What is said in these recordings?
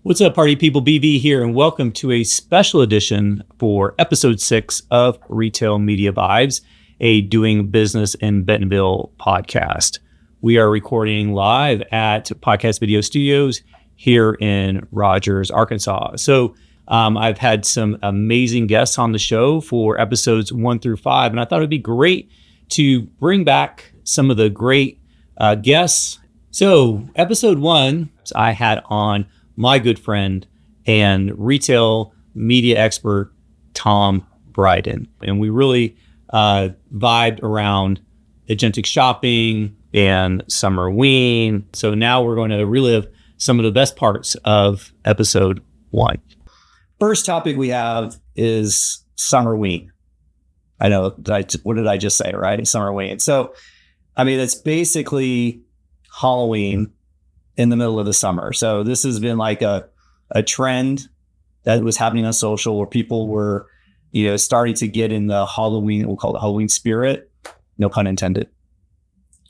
What's up, party people? BV here, and welcome to a special edition for episode 6 of Retail Media Vibes, a doing business in Bentonville podcast. We are recording live at Podcast Video Studios here in Rogers, Arkansas. So I've had some amazing guests on the show for episodes 1 through 5, and I thought it'd be great to bring back some of the great guests. So episode 1, I had on my good friend and retail media expert, Tom Bryden. And we really vibed around agentic shopping and Summerween. So now we're going to relive some of the best parts of episode 1. First topic we have is Summerween. I know, what did I just say, right? Summerween. So, I mean, it's basically Halloween in the middle of the summer. So this has been like a trend that was happening on social where people were, starting to get in the Halloween, we'll call it Halloween spirit, no pun intended.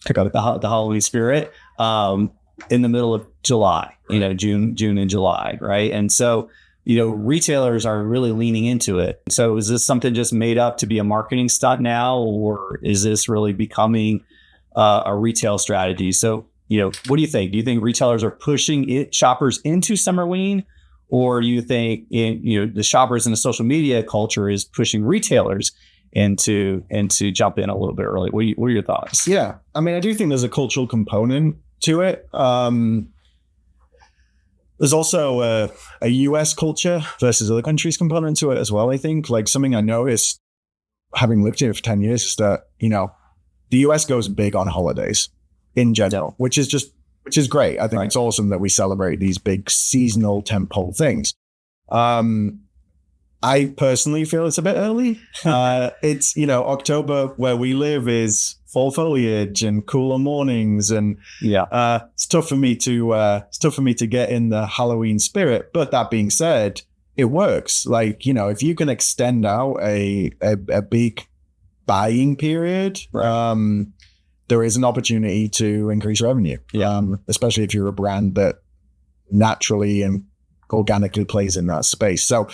Pick up the Halloween spirit in the middle of July, June and July, right? And so, retailers are really leaning into it. So is this something just made up to be a marketing stunt now, or is this really becoming a retail strategy? So, what do you think? Do you think retailers are pushing shoppers into Summerween, or do you think the shoppers in the social media culture is pushing retailers into jump in a little bit early? What are your thoughts? Yeah, I mean, I do think there's a cultural component to it. There's also a US culture versus other countries component to it as well. I think like something I noticed having lived here for 10 years is that the US goes big on holidays in general, which is great. I think It's awesome that we celebrate these big seasonal tentpole things. I personally feel it's a bit early. It's, October where we live is fall foliage and cooler mornings. And it's tough for me to get in the Halloween spirit. But that being said, it works. Like, if you can extend out a big buying period, right. There is an opportunity to increase revenue, especially if you're a brand that naturally and organically plays in that space. So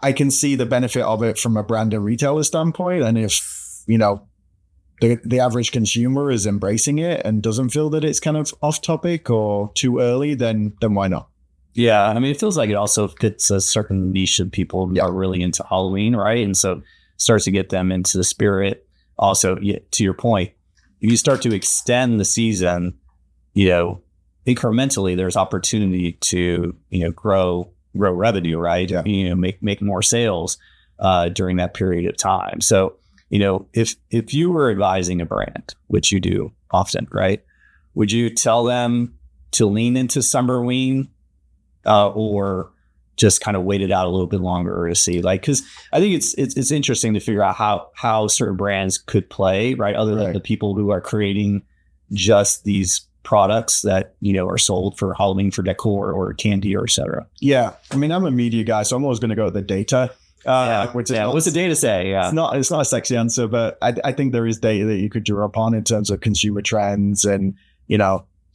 I can see the benefit of it from a brand and retailer standpoint. And if, the average consumer is embracing it and doesn't feel that it's kind of off topic or too early, then why not? Yeah. I mean, it feels like it also fits a certain niche of people who are really into Halloween, right? And so starts to get them into the spirit. Also, to your point, if you start to extend the season, incrementally, there's opportunity to, grow revenue, right? Yeah. Make more sales during that period of time. So, if you were advising a brand, which you do often, right? Would you tell them to lean into Summerween or just kind of wait it out a little bit longer to see, because I think it's interesting to figure out how certain brands could play, right? Other than the people who are creating just these products that, are sold for Halloween for decor or candy or et cetera. Yeah. I mean, I'm a media guy, so I'm always going to go with the data. What's the data say? Yeah. It's not a sexy answer, but I think there is data that you could draw upon in terms of consumer trends and,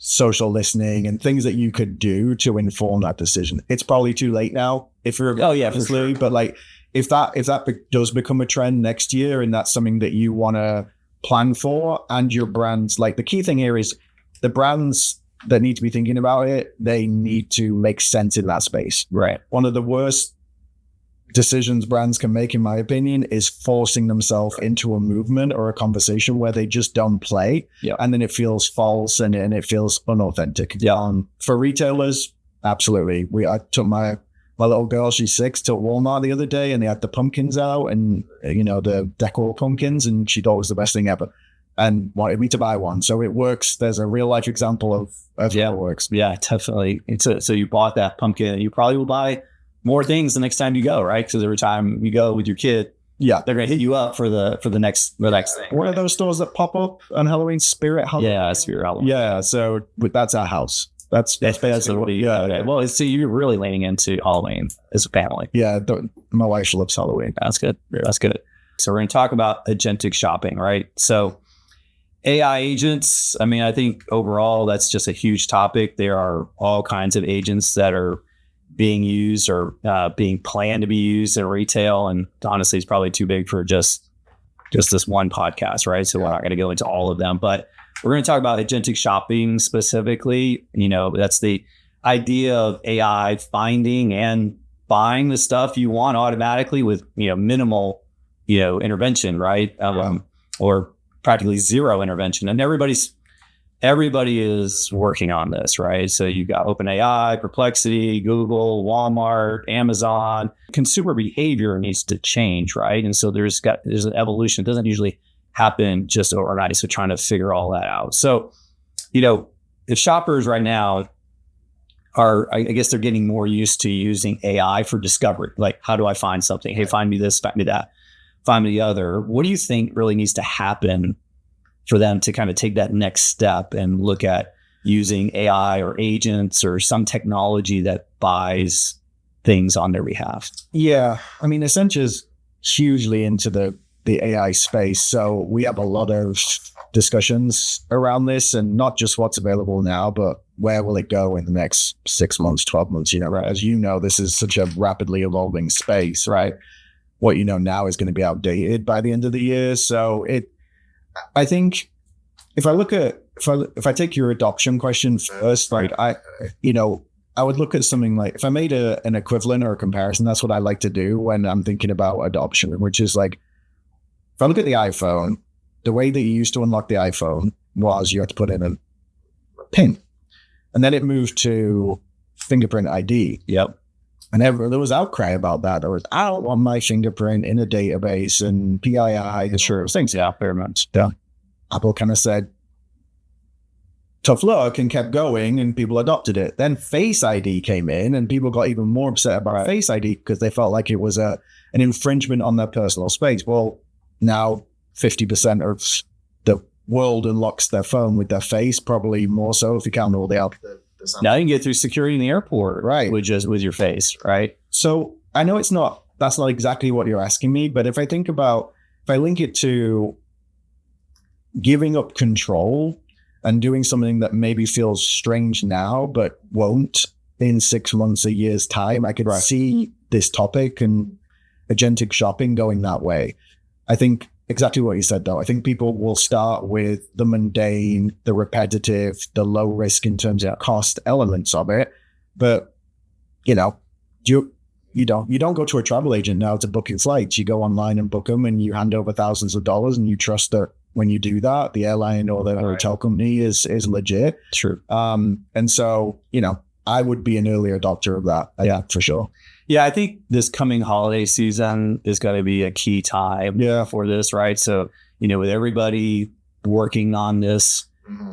social listening and things that you could do to inform that decision. It's probably too late now if you're for sure. But if that does become a trend next year and that's something that you want to plan for, and your brands, the key thing here is the brands that need to be thinking about it, they need to make sense in that space. Right. One of the worst decisions brands can make, in my opinion, is forcing themselves into a movement or a conversation where they just don't play. Yeah. And then it feels false and it feels unauthentic. Yeah. For retailers, absolutely. I took my little girl, she's 6, to Walmart the other day, and they had the pumpkins out and, the decor pumpkins, and she thought it was the best thing ever and wanted me to buy one. So it works. There's a real life example of how it works. Yeah, definitely. So you bought that pumpkin, you probably will buy more things the next time you go, right? Because every time you go with your kid, they're going to hit you up for the next thing. What are those stores that pop up on Halloween? Spirit Halloween. Yeah, Spirit Halloween. Yeah, so that's our house. That's basically okay. Well, so you're really leaning into Halloween as a family. Yeah, my wife loves Halloween. That's good. So we're going to talk about agentic shopping, right? So AI agents. I mean, I think overall that's just a huge topic. There are all kinds of agents that are being used or being planned to be used in retail. And honestly, it's probably too big for just this one podcast, right? So we're not going to go into all of them, but we're going to talk about agentic shopping specifically. That's the idea of AI finding and buying the stuff you want automatically with, minimal, intervention, right? Or practically zero intervention. And everybody is working on this, right? So you've got OpenAI, Perplexity, Google, Walmart, Amazon. Consumer behavior needs to change, right? And so there's an evolution. It doesn't usually happen just overnight. So trying to figure all that out. So, if shoppers right now I guess they're getting more used to using AI for discovery. Like, how do I find something? Hey, find me this, find me that, find me the other. What do you think really needs to happen for them to kind of take that next step and look at using AI or agents or some technology that buys things on their behalf? Yeah. I mean, Accenture's hugely into the AI space. So we have a lot of discussions around this, and not just what's available now, but where will it go in the next 6 months, 12 months? Right? As you know, this is such a rapidly evolving space, right? What you know now is going to be outdated by the end of the year. So I think if I take your adoption question first, right? I would look at something like, if I made an equivalent or a comparison, that's what I like to do when I'm thinking about adoption, which is like, if I look at the iPhone, the way that you used to unlock the iPhone was you had to put in a PIN, and then it moved to fingerprint ID. Yep. And there was outcry about that. There was, I don't want my fingerprint in a database and PII and sure things. Yeah, very much. Yeah. Apple kind of said, tough luck, and kept going, and people adopted it. Then Face ID came in, and people got even more upset about Face ID because they felt like it was an infringement on their personal space. Well, now 50% of the world unlocks their phone with their face, probably more so if you count all the now you can get through security in the airport, right, with your face, right? So I know that's not exactly what you're asking me, but if I link it to giving up control and doing something that maybe feels strange now, but won't in 6 months, a year's time, I could see this topic and agentic shopping going that way. I think exactly what you said, though. I think people will start with the mundane, the repetitive, the low risk in terms of cost elements of it. But, you don't go to a travel agent now to book your flights. You go online and book them, and you hand over thousands of dollars, and you trust that when you do that, the airline or the hotel company is legit. True. And so, I would be an early adopter of that. Yeah, for sure. Yeah, I think this coming holiday season is going to be a key time for this, right? So, with everybody working on this,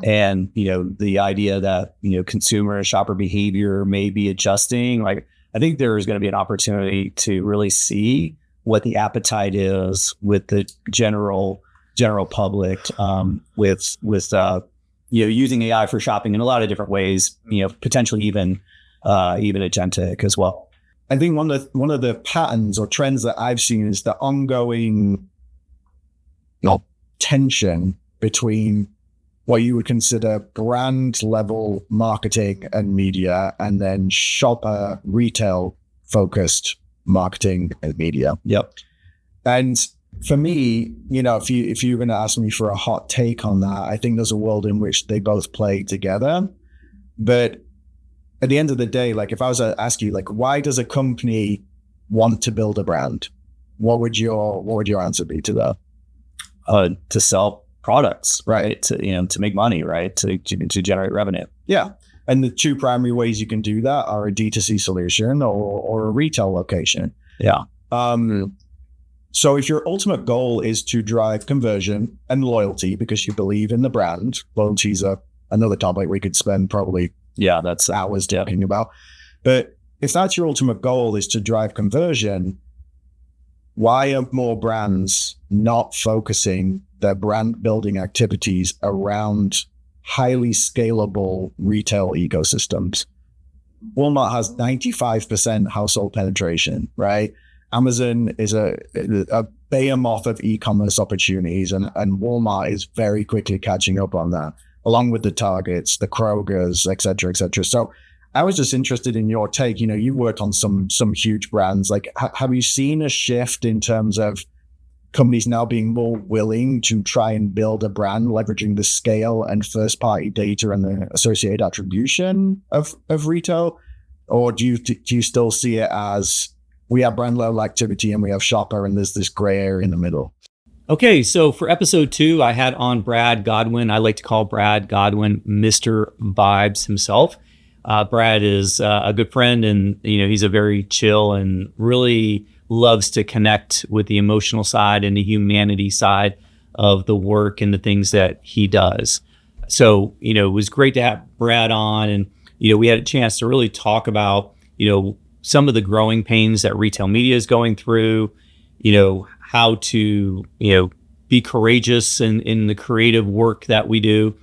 and, the idea that, consumer and shopper behavior may be adjusting, like, I think there is going to be an opportunity to really see what the appetite is with the general public, with using AI for shopping in a lot of different ways, potentially even agentic as well. I think one of the patterns or trends that I've seen is the ongoing tension between what you would consider brand level marketing and media, and then shopper retail focused marketing and media. Yep. And for me, if you're going to ask me for a hot take on that, I think there's a world in which they both play together. But at the end of the day, like, if I was to ask you, like, why does a company want to build a brand? What would your answer be to that? To sell products, right? To make money, right? To generate revenue. Yeah. And the two primary ways you can do that are a D2C solution or a retail location. Yeah. So if your ultimate goal is to drive conversion and loyalty because you believe in the brand, loyalty is another topic we could spend probably that's hours talking about. But if that's your ultimate goal, is to drive conversion, why are more brands not focusing their brand building activities around highly scalable retail ecosystems? Walmart has 95% household penetration, right? Amazon is a behemoth of e-commerce opportunities, and Walmart is very quickly catching up on that, along with the Targets, the Krogers, et cetera, et cetera. So I was just interested in your take. You've worked on some huge brands. Like, have you seen a shift in terms of companies now being more willing to try and build a brand, leveraging the scale and first party data and the associated attribution of retail? Or do you still see it as we have brand level activity and we have shopper and there's this gray area in the middle? Okay, so for episode 2, I had on Brad Godwin. I like to call Brad Godwin Mr. Vibes himself. Brad is a good friend, and he's a very chill and really loves to connect with the emotional side and the humanity side of the work and the things that he does. So, it was great to have Brad on, and we had a chance to really talk about some of the growing pains that retail media is going through. How to, be courageous in the creative work that we do,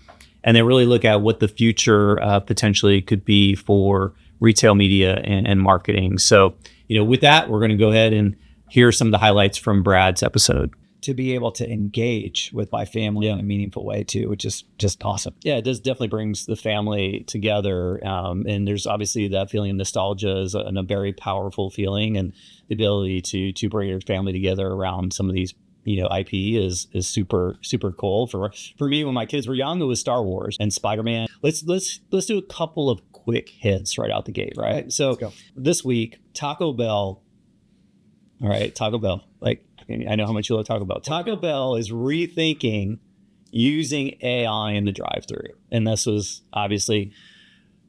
and then really look at what the future potentially could be for retail media and marketing. So, with that, we're going to go ahead and hear some of the highlights from Brad's episode. To be able to engage with my family in a meaningful way too, which is just awesome. Yeah, it definitely brings the family together. And there's obviously that feeling of nostalgia is a very powerful feeling, and the ability to bring your family together around some of these, IP is super, super cool. For me, when my kids were young, it was Star Wars and Spider-Man. Let's do a couple of quick hits right out the gate, right? So this week, Taco Bell. All right, Taco Bell. Like, I know how much you love Taco Bell. Taco Bell is rethinking using AI in the drive-thru, and this was obviously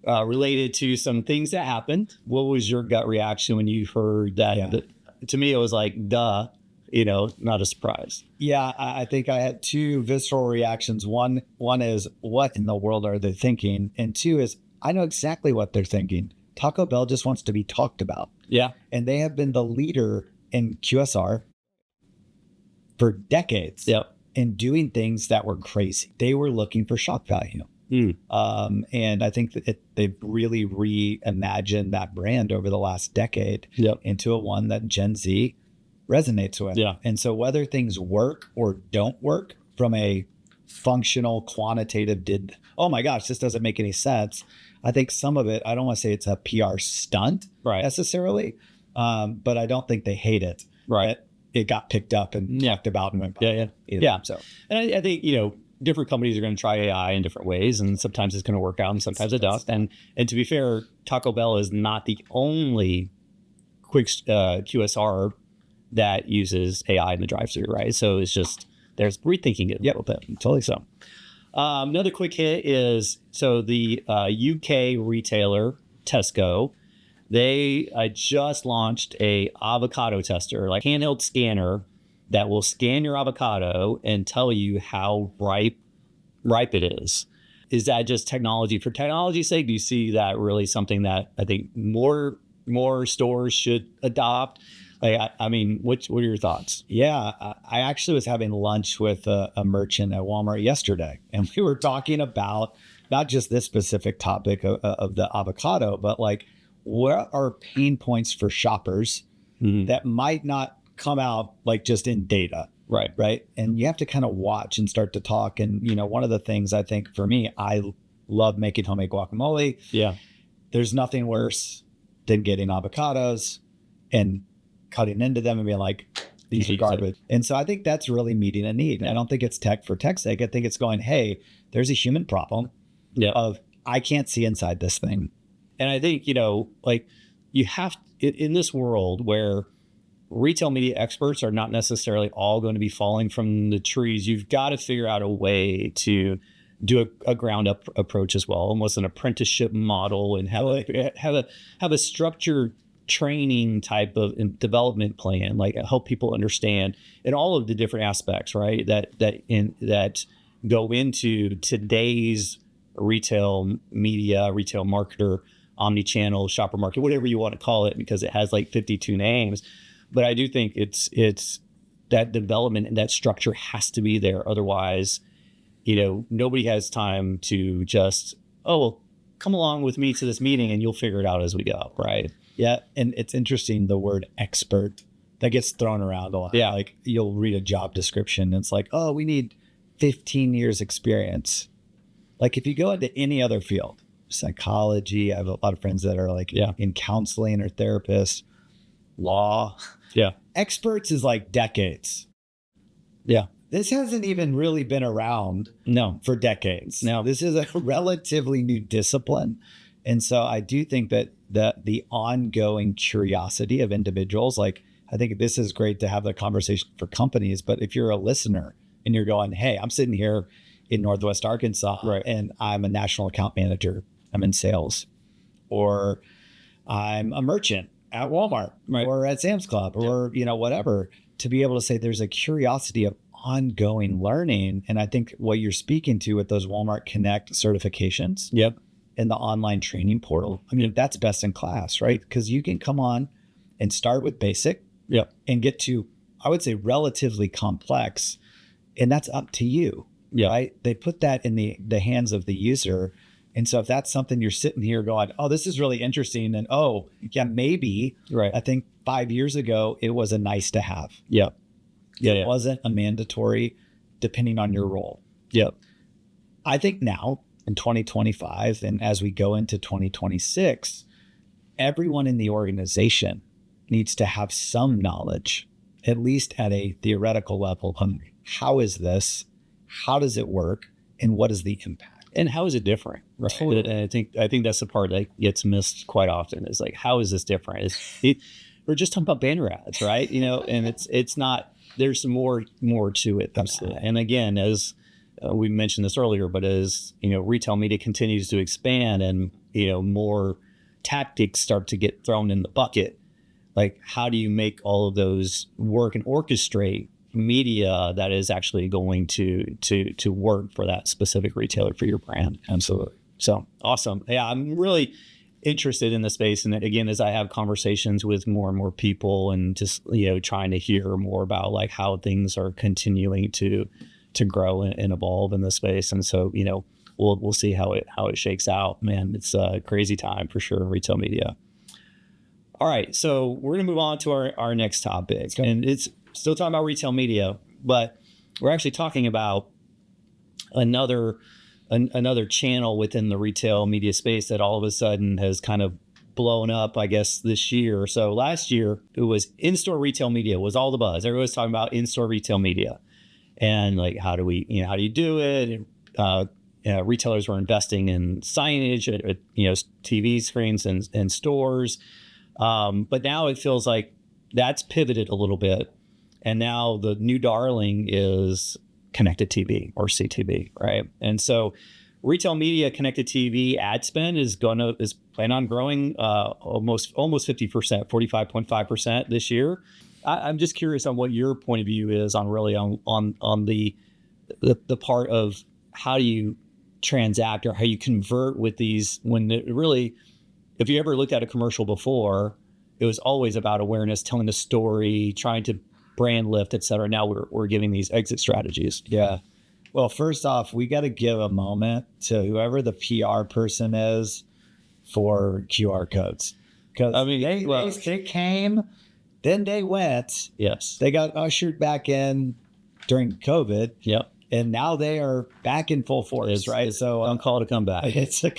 related to some things that happened. What was your gut reaction when you heard that? Yeah. To me, it was like, duh, not a surprise. Yeah, I think I had two visceral reactions. One is, what in the world are they thinking? And two is, I know exactly what they're thinking. Taco Bell just wants to be talked about. Yeah. And they have been the leader in QSR for decades. Yep. And doing things that were crazy. They were looking for shock value. And I think that they've really reimagined that brand over the last decade into a one that Gen Z resonates with. Yeah. And so whether things work or don't work from a functional, quantitative, oh my gosh, this doesn't make any sense. I think some of it, I don't want to say it's a PR stunt necessarily, but I don't think they hate it. Right. It got picked up and talked about. Yeah. So, and I think, different companies are going to try AI in different ways, and sometimes it's going to work out and sometimes it doesn't. And to be fair, Taco Bell is not the only quick QSR that uses AI in the drive-thru, right? So it's just, there's rethinking it a little bit. Totally so. Another quick hit is, so the UK retailer, Tesco, they just launched a avocado tester, like handheld scanner that will scan your avocado and tell you how ripe it is. Is that just technology for technology's sake? Do you see that really something that I think more stores should adopt? Like, I mean, what are your thoughts? Yeah, I actually was having lunch with a merchant at Walmart yesterday, and we were talking about not just this specific topic of the avocado, but like, what are pain points for shoppers that might not come out like just in data? Right. And you have to kind of watch and start to talk. And, one of the things I think for me, I love making homemade guacamole. Yeah. There's nothing worse than getting avocados and cutting into them and being like, these are garbage. And so I think that's really meeting a need. I don't think it's tech for tech's sake. I think it's going, hey, there's a human problem of, I can't see inside this thing. And I think, like, you have in this world where retail media experts are not necessarily all going to be falling from the trees, you've got to figure out a way to do a ground up approach as well, almost an apprenticeship model, and have a structured training type of development plan, like help people understand in all of the different aspects, right? That go into today's retail media, retail marketer, omni-channel, shopper market, whatever you want to call it, because it has like 52 names. But I do think it's that development and that structure has to be there. Otherwise, nobody has time to just, come along with me to this meeting and you'll figure it out as we go, right? Yeah. And it's interesting, the word expert that gets thrown around a lot. Yeah. Like, you'll read a job description and it's like, we need 15 years experience. Like, if you go into any other field, psychology. I have a lot of friends that are like in counseling or therapists, law. Yeah. Experts is like decades. Yeah. This hasn't even really been around for decades. No. This is a relatively new discipline. And so I do think that the ongoing curiosity of individuals, like I think this is great to have the conversation for companies, but if you're a listener and you're going, hey, I'm sitting here in Northwest Arkansas and I'm a national account manager, I'm in sales, or I'm a merchant at Walmart or at Sam's Club or, whatever, to be able to say there's a curiosity of ongoing learning. And I think what you're speaking to with those Walmart Connect certifications and the online training portal, I mean, that's best in class, right? Because you can come on and start with basic and get to, I would say, relatively complex. And that's up to you, right? They put that in the hands of the user. And so if that's something you're sitting here going, oh, this is really interesting. And maybe, I think 5 years ago, it was a nice to have. It wasn't a mandatory depending on your role. I think now in 2025 and as we go into 2026, everyone in the organization needs to have some knowledge, at least at a theoretical level, on how is this, how does it work, and what is the impact? And how is it different? Right. Totally. And I think that's the part that gets missed quite often is like, how is this different? We're just talking about banner ads, right? And it's not, there's more to it. Absolutely. And again, as we mentioned this earlier, but as retail media continues to expand and more tactics start to get thrown in the bucket, like how do you make all of those work and orchestrate media that is actually going to work for that specific retailer for your brand? Absolutely. So awesome. Yeah, I'm really interested in the space. And again, as I have conversations with more and more people and just, trying to hear more about like how things are continuing to grow and evolve in the space. And so, we'll see how it shakes out, man. It's a crazy time for sure in retail media. All right. So we're going to move on to our next topic, and it's still talking about retail media, but we're actually talking about another channel within the retail media space that all of a sudden has kind of blown up, I guess, this year. So last year, it was in-store retail media was all the buzz. Everyone was talking about in-store retail media and like, how do you do it? Retailers were investing in signage at TV screens and stores. But now it feels like that's pivoted a little bit. And now the new darling is connected TV or CTV, right? And so retail media connected TV ad spend is planned on growing almost 50%, 45.5% this year. I'm just curious on what your point of view is on really on the part of how do you transact or how you convert with these when it really, if you ever looked at a commercial before, it was always about awareness, telling the story, trying to brand lift, et cetera. Now we're giving these exit strategies. Yeah. Well, first off, we got to give a moment to whoever the PR person is for QR codes. Because they came, then they went. Yes. They got ushered back in during COVID. Yep. And now they are back in full force, right? So don't call it a comeback. It's a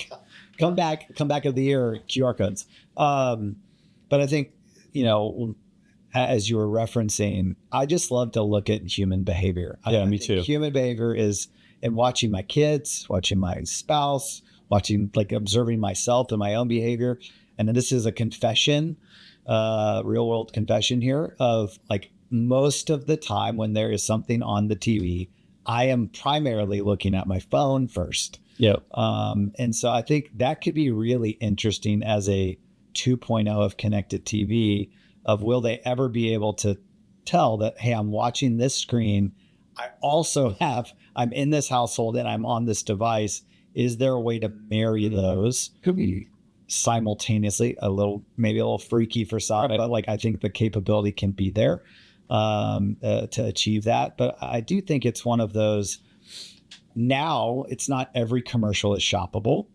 comeback of the year QR codes. But I think, as you were referencing, I just love to look at human behavior. Me too. Human behavior is in watching my kids, watching my spouse, observing myself and my own behavior. And then this is a confession, real world confession here of like most of the time when there is something on the TV, I am primarily looking at my phone first. Yep. And so I think that could be really interesting as a 2.0 of connected TV of will they ever be able to tell that, hey, I'm watching this screen. I also I'm in this household and I'm on this device. Is there a way to marry those? Could be simultaneously maybe a little freaky for some, but like I think the capability can be there to achieve that. But I do think it's one of those. Now it's not every commercial is shoppable,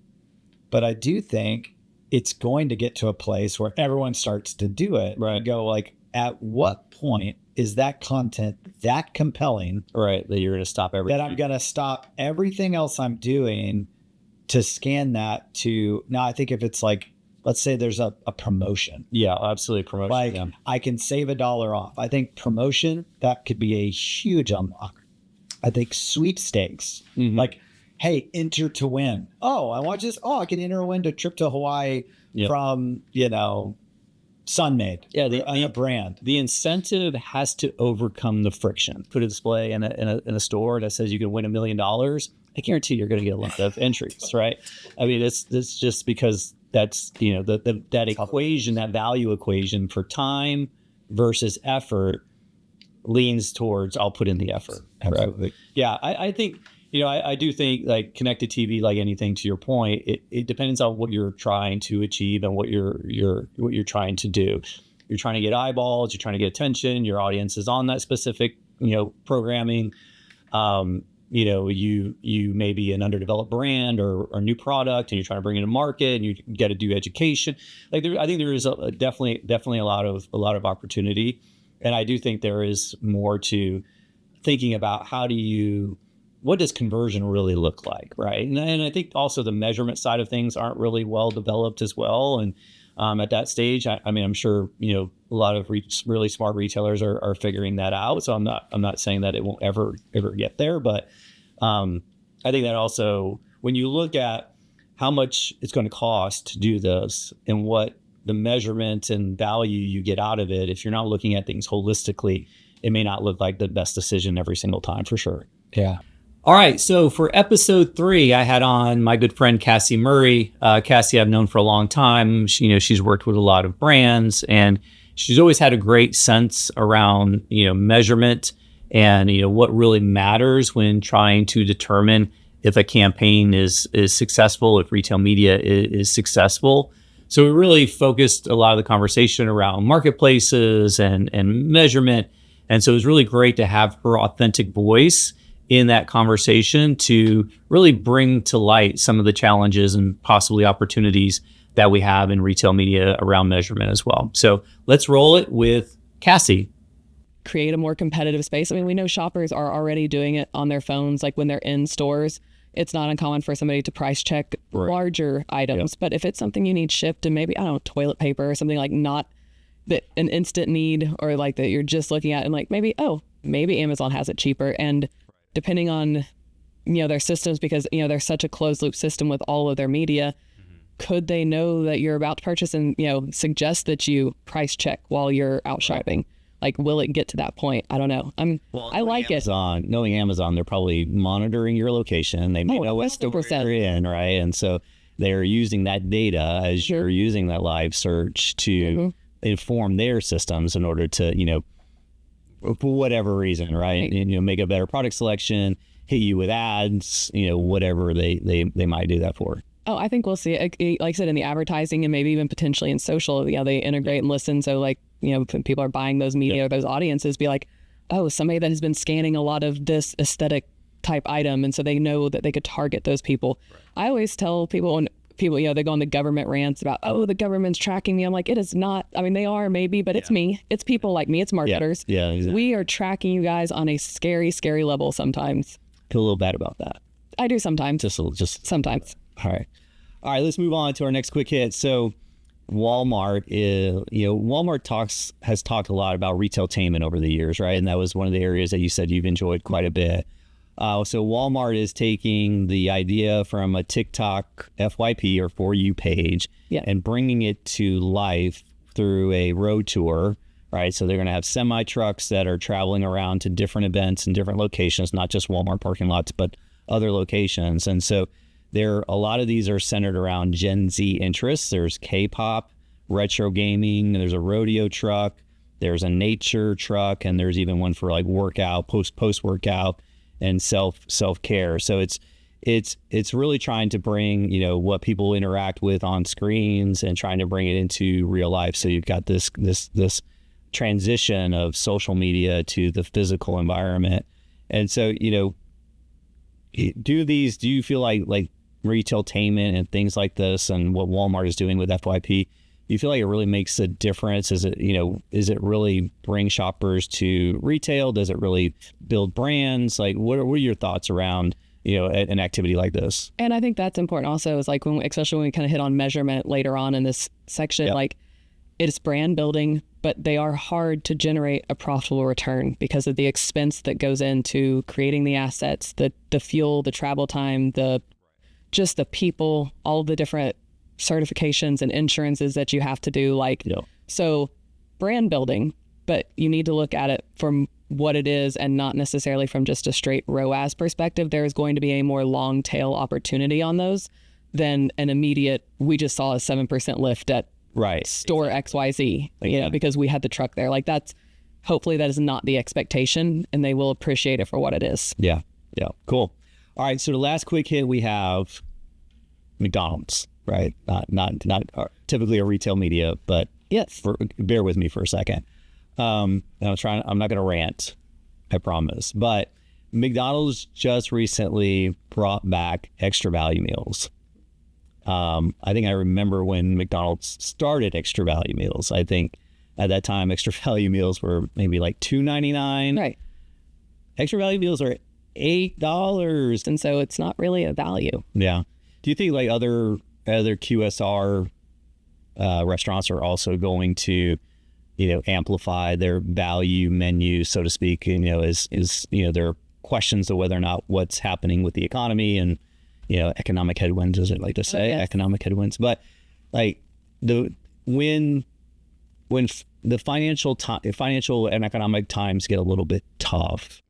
but I do think it's going to get to a place where everyone starts to do it. Right. Go like, at what point is that content that compelling? Right. That you're going to stop everything. That I'm going to stop everything else I'm doing to scan that to now. I think if it's like, let's say there's a promotion. Yeah, absolutely. Promotion. Like I can save $1 off. I think promotion, that could be a huge unlock. I think sweepstakes, like, hey, enter to win. Oh, I want this. Oh, I can enter to win a trip to Hawaii from, Sunmade. Yeah, a brand. The incentive has to overcome the friction. Put a display in a store that says you can win $1 million. I guarantee you're going to get a lot of entries, right? I mean, it's just because that's, that equation, that value equation for time versus effort leans towards I'll put in the effort. Absolutely. Right? Yeah, I think, I do think like connected TV, like anything to your point, it depends on what you're trying to achieve and what you're trying to do. You're trying to get eyeballs, you're trying to get attention, your audience is on that specific, programming. You may be an underdeveloped brand or new product and you're trying to bring it to market and you got to do education. Like I think there is definitely a lot of opportunity. And I do think there is more to thinking about what does conversion really look like, right? And I think also the measurement side of things aren't really well developed as well. And at that stage, I mean, I'm sure a lot of really smart retailers are figuring that out. So I'm not saying that it won't ever get there, but I think that also when you look at how much it's going to cost to do this and what the measurement and value you get out of it, if you're not looking at things holistically, it may not look like the best decision every single time for sure. Yeah. All right. So for episode 3, I had on my good friend, Cassie Murray. Cassie, I've known for a long time. She's worked with a lot of brands and she's always had a great sense around, measurement and, what really matters when trying to determine if a campaign is successful, if retail media is successful. So we really focused a lot of the conversation around marketplaces and measurement. And so it was really great to have her authentic voice in that conversation to really bring to light some of the challenges and possibly opportunities that we have in retail media around measurement as well. So let's roll it with Cassie. Create a more competitive space. I mean, we know shoppers are already doing it on their phones, like when they're in stores. It's not uncommon for somebody to price check larger items, but if it's something you need shipped and maybe, I don't know, toilet paper or something like not that an instant need or like that you're just looking at and like maybe Amazon has it cheaper. And depending on, their systems, because, they're such a closed loop system with all of their media, could they know that you're about to purchase and, suggest that you price check while you're out shopping? Like, will it get to that point? I don't know. I like Amazon, knowing Amazon, they're probably monitoring your location. They may know what store you're in, right? And so they're using that data as you're using that live search to inform their systems in order to, for whatever reason, right? And, make a better product selection, hit you with ads, whatever they might do that for. Oh, I think we'll see it. Like I said, in the advertising and maybe even potentially in social, they integrate and listen. So like, when people are buying those media, those audiences, be like, oh, somebody that has been scanning a lot of this aesthetic type item. And so they know that they could target those people. Right. I always tell people when people, they go on the government rants about, oh, the government's tracking me. I'm like, it is not. I mean, they are maybe, but it's me. It's people like me. It's marketers. Yeah, exactly. We are tracking you guys on a scary, scary level sometimes. Feel a little bad about that. I do sometimes. Just sometimes. All right. Let's move on to our next quick hit. So Walmart Walmart has talked a lot about retailtainment over the years, right? And that was one of the areas that you said you've enjoyed quite a bit. So Walmart is taking the idea from a TikTok FYP or For You page and bringing it to life through a road tour, right? So they're going to have semi trucks that are traveling around to different events in different locations, not just Walmart parking lots, but other locations. And so a lot of these are centered around Gen Z interests. There's K-pop, retro gaming, there's a rodeo truck, there's a nature truck, and there's even one for like workout, post-workout, and self-care. So it's really trying to bring, what people interact with on screens and trying to bring it into real life. So you've got this transition of social media to the physical environment. And so, do you feel like retailtainment and things like this and what Walmart is doing with FYP, do you feel like it really makes a difference? Is it really bring shoppers to retail? Does it really build brands? Like, what are your thoughts around an activity like this. And I think that's important also, is like especially when we kind of hit on measurement later on in this section, like it's brand building, but they are hard to generate a profitable return because of the expense that goes into creating the assets, the fuel, the travel time, just the people, all the different certifications and insurances that you have to do. So brand building, but you need to look at it from what it is and not necessarily from just a straight ROAS perspective. There is going to be a more long tail opportunity on those than an immediate, we just saw a 7% lift at store XYZ, because we had the truck there. Hopefully that is not the expectation, and they will appreciate it for what it is. Yeah. Cool. All right. So the last quick hit we have McDonald's, right? Not typically a retail media, but yes, bear with me for a second. I'm not going to rant, I promise. But McDonald's just recently brought back extra value meals. I think I remember when McDonald's started extra value meals. I think at that time, extra value meals were maybe like $2.99. Right. Extra value meals are $8. And so it's not really a value. Yeah. Do you think like other QSR restaurants are also going to amplify their value menu, so to speak? Is there are questions of whether or not what's happening with the economy and economic headwinds, as I like to say, economic headwinds. But like when the financial and economic times get a little bit tough,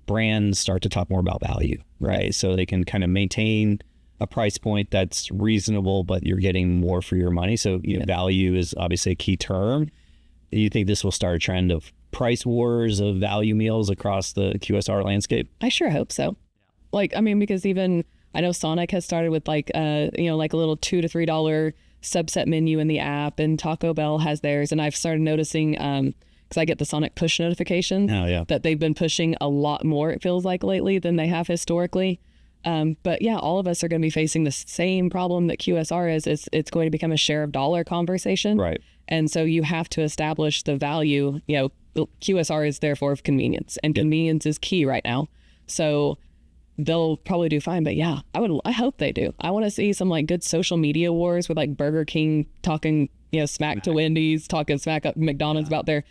brands start to talk more about value, right? So they can kind of maintain a price point that's reasonable, but you're getting more for your money. So value is obviously a key term. Do you think this will start a trend of price wars of value meals across the QSR landscape? I sure hope so. Because even I know Sonic has started with a little $2 to $3 subset menu in the app, and Taco Bell has theirs. And I've started noticing, because I get the Sonic push notifications, that they've been pushing a lot more, it feels like, lately than they have historically. But yeah, all of us are going to be facing the same problem that QSR is. It's going to become a share of dollar conversation. Right. And so you have to establish the value. QSR is therefore of convenience, and convenience is key right now. So they'll probably do fine. But yeah, I hope they do. I want to see some good social media wars with Burger King talking, smack to Wendy's, talking smack up McDonald's about their,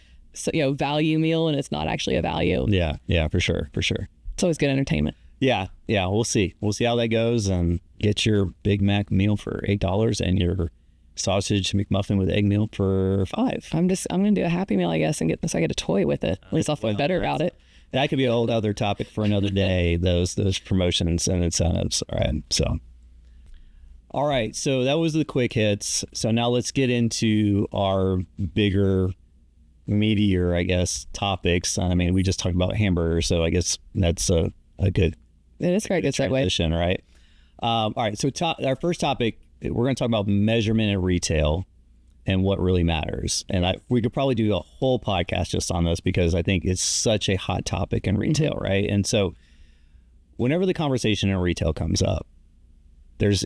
value meal, and it's not actually a value. Yeah, for sure. It's always good entertainment. Yeah, we'll see how that goes. And get your Big Mac meal for $8 and your sausage McMuffin with egg meal for $5. I'm gonna do a Happy Meal, I guess, and so I get a toy with it. At least I'll feel better about it. That could be a whole other topic for another day. Those promotions and incentives. All right. So that was the quick hits. So now let's get into our bigger, meatier, I guess, topics. We just talked about hamburgers, so I guess that's a good. It is great. Good transition, right? All right. So our first topic, we're going to talk about measurement in retail and what really matters. And we could probably do a whole podcast just on this, because I think it's such a hot topic in retail, right? And so whenever the conversation in retail comes up, there's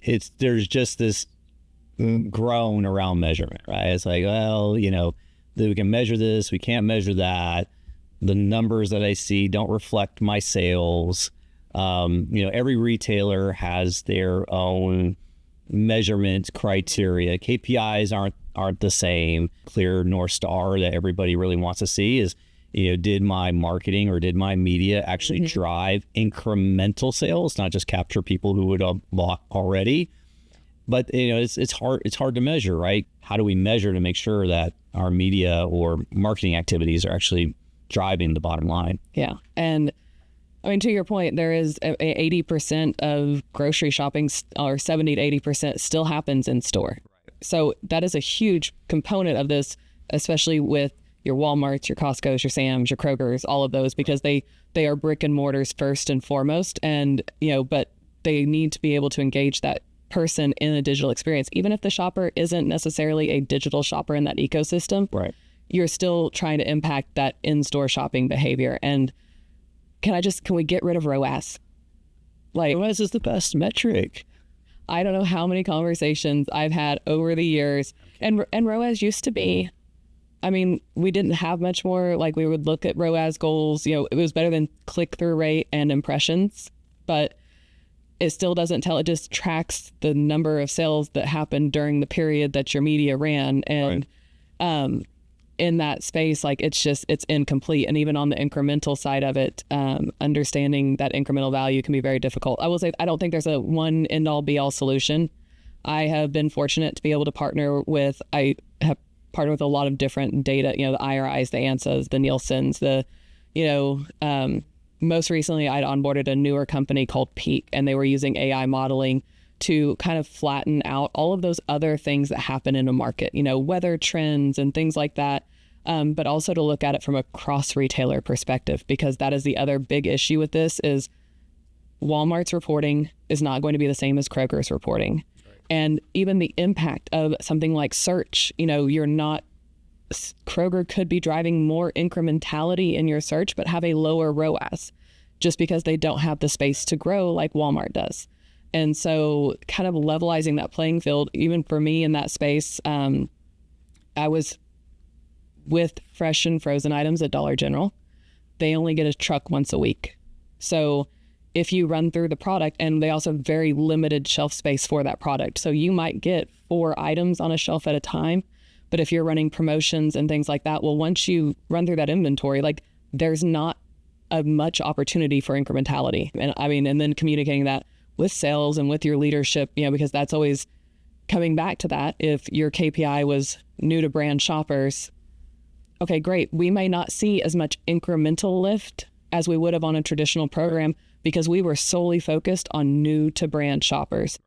just this groan around measurement, right? It's like, well, we can measure this, we can't measure that. The numbers that I see don't reflect my sales. Every retailer has their own measurement criteria. KPIs aren't the same. Clear North Star that everybody really wants to see is, did my marketing or did my media actually drive incremental sales, not just capture people who would have bought already? But it's hard to measure, right? How do we measure to make sure that our media or marketing activities are actually driving the bottom line? Yeah. And to your point, there is 80% of grocery shopping, or 70 to 80% still happens in store. Right. So that is a huge component of this, especially with your Walmarts, your Costco's, your Sam's, your Kroger's, all of those, because they are brick and mortars first and foremost. And, but they need to be able to engage that person in a digital experience. Even if the shopper isn't necessarily a digital shopper in that ecosystem, right, you're still trying to impact that in-store shopping behavior. And can we get rid of ROAS? ROAS is the best metric. I don't know how many conversations I've had over the years, and ROAS used to be I mean, we didn't have much more. Like, we would look at ROAS goals. You know, it was better than click-through rate and impressions, but it still doesn't tell. It just tracks the number of sales that happened during the period that your media ran. And in that space, like, it's incomplete. And even on the incremental side of it, understanding that incremental value can be very difficult. I will say, I don't think there's a one end-all be-all solution. I have been fortunate to be able to partner with a lot of different data, you know, the IRIs, the ANSAs, the Nielsen's, most recently I'd onboarded a newer company called Peak, and they were using AI modeling to kind of flatten out all of those other things that happen in a market, you know, weather trends and things like that. But also to look at it from a cross-retailer perspective, because that is the other big issue with this is Walmart's reporting is not going to be the same as Kroger's reporting. And even the impact of something like search, you know, Kroger could be driving more incrementality in your search, but have a lower ROAS just because they don't have the space to grow like Walmart does. And so kind of levelizing that playing field, even for me in that space, I was with fresh and frozen items at Dollar General. They only get a truck once a week. So if you run through the product, and they also have very limited shelf space for that product. So you might get 4 items on a shelf at a time. But if you're running promotions and things like that, well, once you run through that inventory, like, there's not a much opportunity for incrementality. And I mean, and then communicating that with sales and with your leadership, you know, because that's always coming back to that. If your KPI was new to brand shoppers, okay, great. We may not see as much incremental lift as we would have on a traditional program because we were solely focused on new to brand shoppers.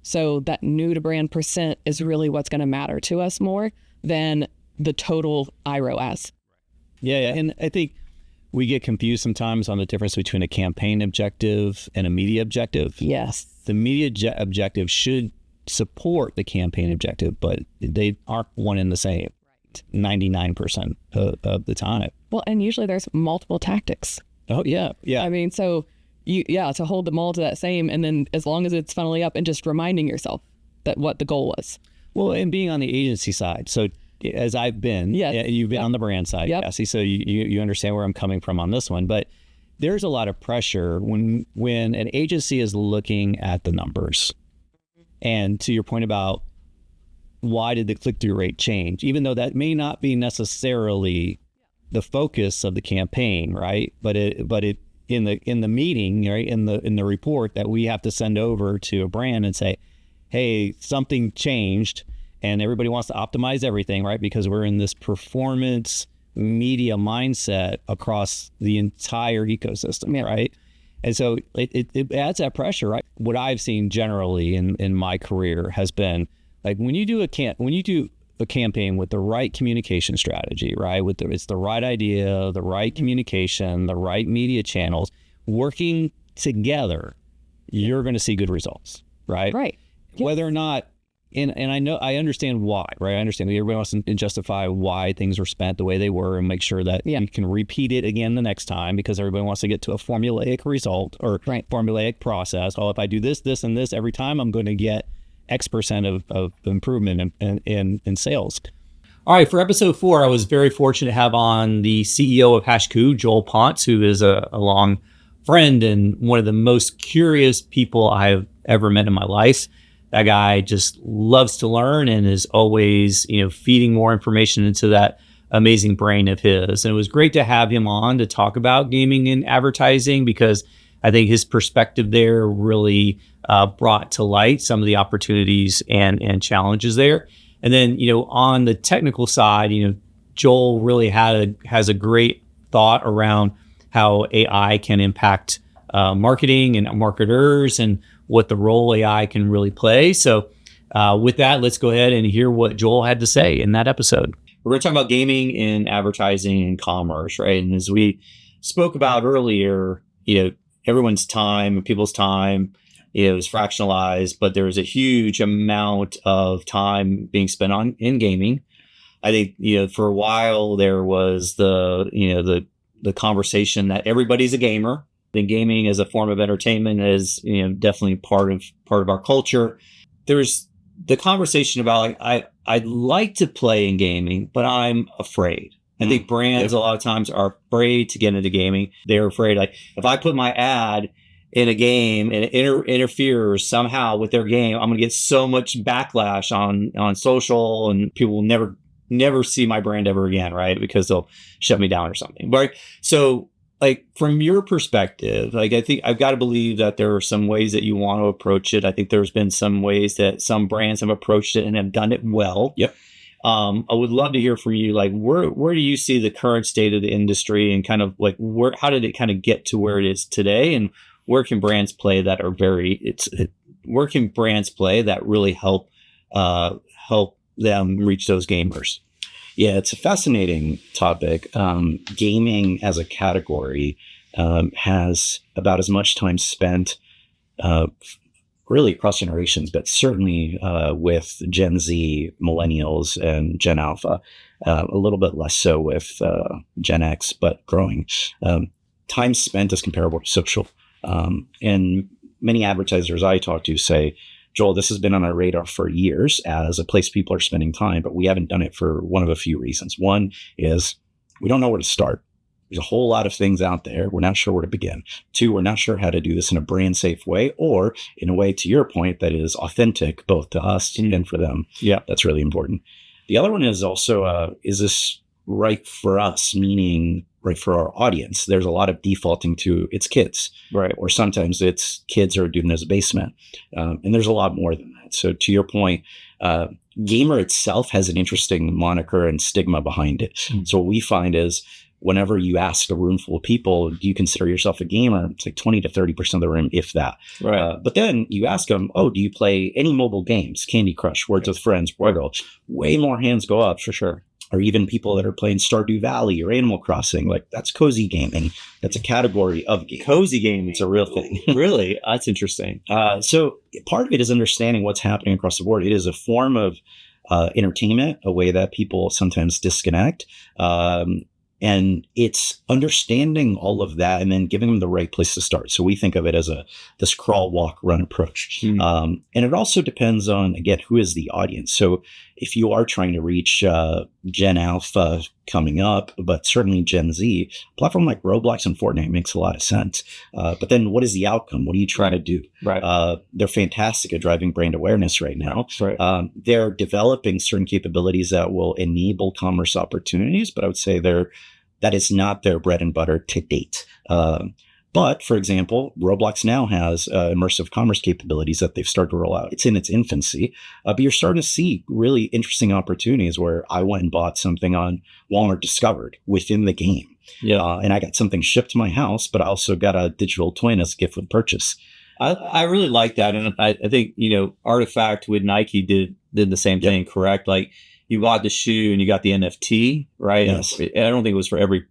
So that new to brand percent is really what's going to matter to us more than the total IROAS. Yeah. And I think we get confused sometimes on the difference between a campaign objective and a media objective. Yes. The media objective should support the campaign objective, but they aren't one and the same 99% of the time. Well, and usually there's multiple tactics. Oh, yeah. Yeah. I mean, so to hold them all to that same, and then as long as it's funneling up and just reminding yourself that what the goal was. Well, and being on the agency side. So as I've been, you've been on the brand side, Cassie, so you understand where I'm coming from on this one. But there's a lot of pressure when an agency is looking at the numbers. And to your point about why did the click-through rate change, even though that may not be necessarily the focus of the campaign, right? But it in the meeting, right, in the report that we have to send over to a brand and say, hey, something changed, and everybody wants to optimize everything, right? Because we're in this performance media mindset across the entire ecosystem, right? And so it adds that pressure, right? What I've seen generally in my career has been like when you do a campaign with the right communication strategy, right? It's the right idea, the right communication, the right media channels working together, you're going to see good results, right? Right. Whether or not, and I understand why, right? I understand everybody wants to justify why things were spent the way they were and make sure that you can repeat it again the next time because everybody wants to get to a formulaic result or formulaic process. Oh, if I do this, this, and this every time, I'm going to get X% of improvement in sales. All right, for episode 4, I was very fortunate to have on the CEO of HashCoo, Joel Ponce, who is a long friend and one of the most curious people I have ever met in my life. That guy just loves to learn and is always, feeding more information into that amazing brain of his. And it was great to have him on to talk about gaming and advertising because I think his perspective there really brought to light some of the opportunities and challenges there. And then, on the technical side, Joel really has a great thought around how AI can impact marketing and marketers and what the role AI can really play. So with that, let's go ahead and hear what Joel had to say in that episode. We're going to talk about gaming and advertising and commerce, right? And as we spoke about earlier, everyone's time, people's time, is fractionalized, but there's a huge amount of time being spent in gaming. I think, for a while there was the conversation that everybody's a gamer. Then gaming as a form of entertainment is, definitely part of our culture. There's the conversation about like, I'd like to play in gaming, but I'm afraid. I think brands a lot of times are afraid to get into gaming. They're afraid, like, if I put my ad in a game and it interferes somehow with their game, I'm going to get so much backlash on social, and people will never see my brand ever again, right? Because they'll shut me down or something. But so, like, from your perspective, like, I think I've got to believe that there are some ways that you want to approach it. I think there's been some ways that some brands have approached it and have done it well. Yep. I would love to hear from you. Like, where do you see the current state of the industry, and kind of like how did it kind of get to where it is today, and where can brands play that are where can brands play that really help them reach those gamers? Yeah, it's a fascinating topic. Gaming as a category has about as much time spent really across generations, but certainly with Gen Z, millennials, and Gen Alpha, a little bit less so with Gen X, but growing. Time spent is comparable to social. And many advertisers I talk to say, Joel, this has been on our radar for years as a place people are spending time, but we haven't done it for one of a few reasons. One is we don't know where to start. There's a whole lot of things out there. We're not sure where to begin. Two, we're not sure how to do this in a brand safe way, or in a way, to your point, that is authentic both to us and for them. Yeah, that's really important. The other one is also, is this right for us, meaning right for our audience? There's a lot of defaulting to it's kids, right? Or sometimes it's kids are doing it as a basement. And there's a lot more than that. So to your point, gamer itself has an interesting moniker and stigma behind it. So what we find is whenever you ask a room full of people, do you consider yourself a gamer? It's like 20 to 30% of the room, if that. Right. But then you ask them, oh, do you play any mobile games? Candy Crush, Words with Friends, Wordle. Way more hands go up. For sure. Or even people that are playing Stardew Valley or Animal Crossing. Like, that's cozy gaming. That's a category of gaming. Cozy gaming. It's a real thing. Really? That's interesting. So part of it is understanding what's happening across the board. It is a form of entertainment, a way that people sometimes disconnect. And it's understanding all of that and then giving them the right place to start. So we think of it as this crawl, walk, run approach. And it also depends on, again, who is the audience. So if you are trying to reach Gen Alpha coming up, but certainly Gen Z, a platform like Roblox and Fortnite makes a lot of sense. But then what is the outcome? What are you trying to do? Right. They're fantastic at driving brand awareness right now. Right. They're developing certain capabilities that will enable commerce opportunities, but I would say that is not their bread and butter to date. But, for example, Roblox now has immersive commerce capabilities that they've started to roll out. It's in its infancy, but you're starting to see really interesting opportunities where I went and bought something on Walmart Discovered within the game. Yeah. And I got something shipped to my house, but I also got a digital twin as a gift with purchase. I really like that. And I think, Artifact with Nike did the same thing, correct? Like, you bought the shoe and you got the NFT, right? Yes. And I don't think it was for every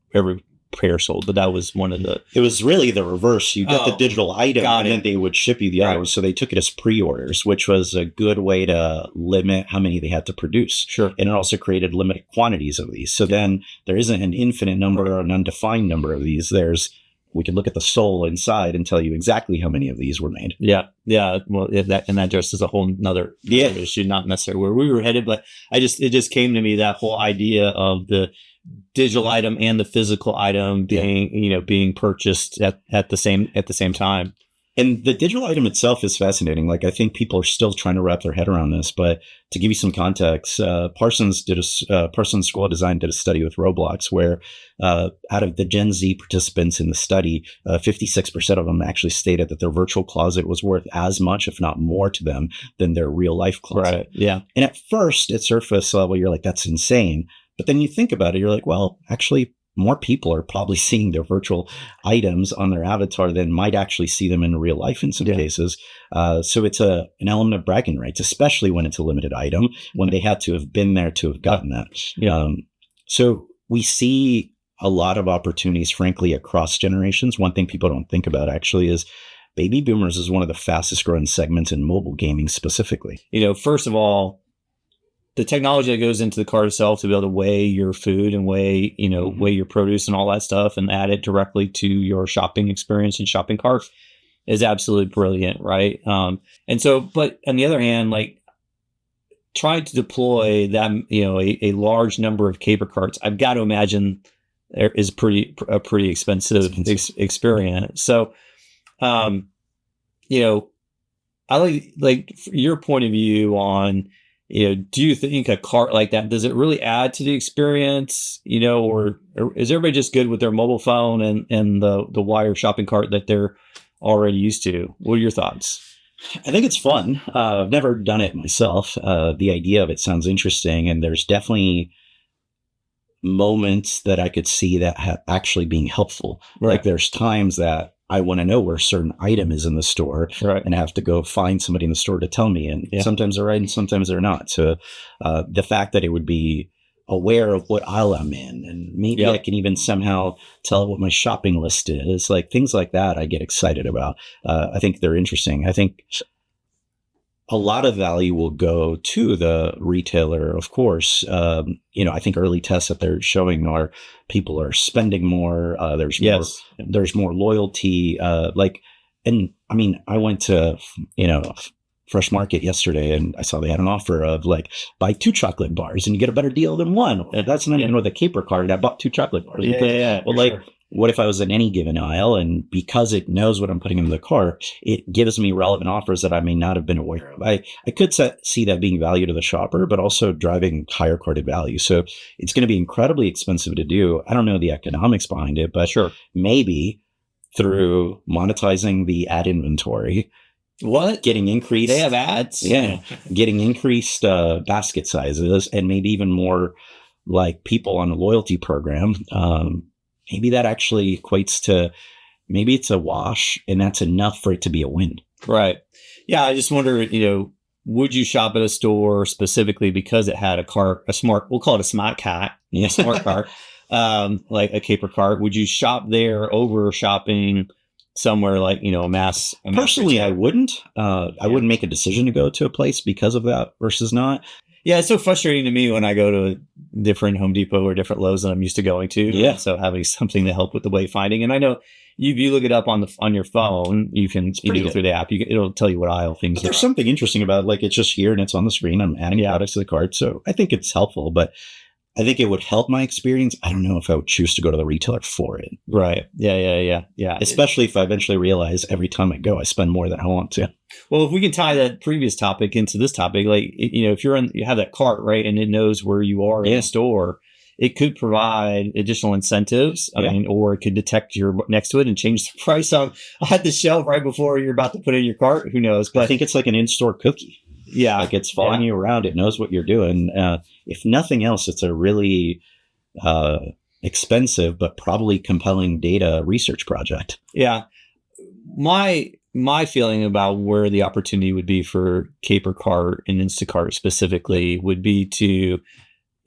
pair sold, but that was one of the... It was really the reverse. You got the digital item and then they would ship you the other one. So they took it as pre-orders, which was a good way to limit how many they had to produce. Sure. And it also created limited quantities of these. So then there isn't an infinite number or an undefined number of these. We can look at the soul inside and tell you exactly how many of these were made. Yeah. Yeah. Well, that just is a whole nother issue, not necessarily where we were headed, but it just came to me, that whole idea of the digital item and the physical item being purchased at the same time. And the digital item itself is fascinating. Like, I think people are still trying to wrap their head around this, but to give you some context, Parsons School of Design did a study with Roblox where out of the Gen Z participants in the study, 56% of them actually stated that their virtual closet was worth as much, if not more to them than their real life closet. Right. Yeah. And at first, at surface level, you're like, that's insane. But then you think about it, you're like, well, actually, more people are probably seeing their virtual items on their avatar than might actually see them in real life in some cases. So it's an element of bragging rights, especially when it's a limited item, when they had to have been there to have gotten that. Yeah. So we see a lot of opportunities, frankly, across generations. One thing people don't think about actually is baby boomers is one of the fastest growing segments in mobile gaming specifically. First of all, the technology that goes into the cart itself to be able to weigh your food and weigh your produce and all that stuff and add it directly to your shopping experience and shopping cart is absolutely brilliant, right? And so, but on the other hand, like, trying to deploy that, a large number of caper carts, I've got to imagine there is a pretty expensive experience. So, I like your point of view on, do you think a cart like that, does it really add to the experience, or is everybody just good with their mobile phone and the wire shopping cart that they're already used to? What are your thoughts? I think it's fun. I've never done it myself. The idea of it sounds interesting, and there's definitely moments that I could see that actually being helpful. Right. Like there's times that I want to know where a certain item is in the store, right, and have to go find somebody in the store to tell me. And sometimes they're right and sometimes they're not. So the fact that it would be aware of what aisle I'm in, and maybe I can even somehow tell what my shopping list is, like things like that I get excited about. I think they're interesting. I think a lot of value will go to the retailer, of course. I think early tests that they're showing are people are spending more. There's more loyalty. And I mean, I went to, Fresh Market yesterday, and I saw they had an offer of like buy 2 chocolate bars and you get a better deal than 1. That's not even with a caper card. I bought 2 chocolate bars. Well, what if I was in any given aisle, and because it knows what I'm putting in the cart, it gives me relevant offers that I may not have been aware of. I could see that being value to the shopper, but also driving higher carded value. So it's going to be incredibly expensive to do. I don't know the economics behind it, but maybe through monetizing the ad inventory. Getting increased. They have ads. Yeah. Getting increased basket sizes, and maybe even more like people on a loyalty program. Maybe that actually equates to, maybe it's a wash, and that's enough for it to be a win. Right. Yeah. I just wonder, would you shop at a store specifically because it had we'll call it a smart cart. Yeah. Smart cart. Like a caper cart. Would you shop there over shopping somewhere like, a mass? Personally, I wouldn't. I wouldn't make a decision to go to a place because of that versus not. Yeah, it's so frustrating to me when I go to a different Home Depot or different Lowe's than I'm used to going to. Yeah. So having something to help with the wayfinding. And I know if you look it up on your phone, you can go through the app. It'll tell you what aisle things are. There's something interesting about it. Like it's just here and it's on the screen. I'm adding products to the cart. So I think it's helpful, but I think it would help my experience. I don't know if I would choose to go to the retailer for it. Right. Yeah. Especially if I eventually realize every time I go, I spend more than I want to. Well, if we can tie that previous topic into this topic, like, if you have that cart, right, and it knows where you are in the store, it could provide additional incentives. Or it could detect you're next to it and change the price on the shelf right before you're about to put it in your cart. Who knows? But I think it's like an in-store cookie. Yeah. Like it's following you around. It knows what you're doing. If nothing else, it's a really expensive but probably compelling data research project. Yeah. My feeling about where the opportunity would be for Caper Cart and Instacart specifically would be to,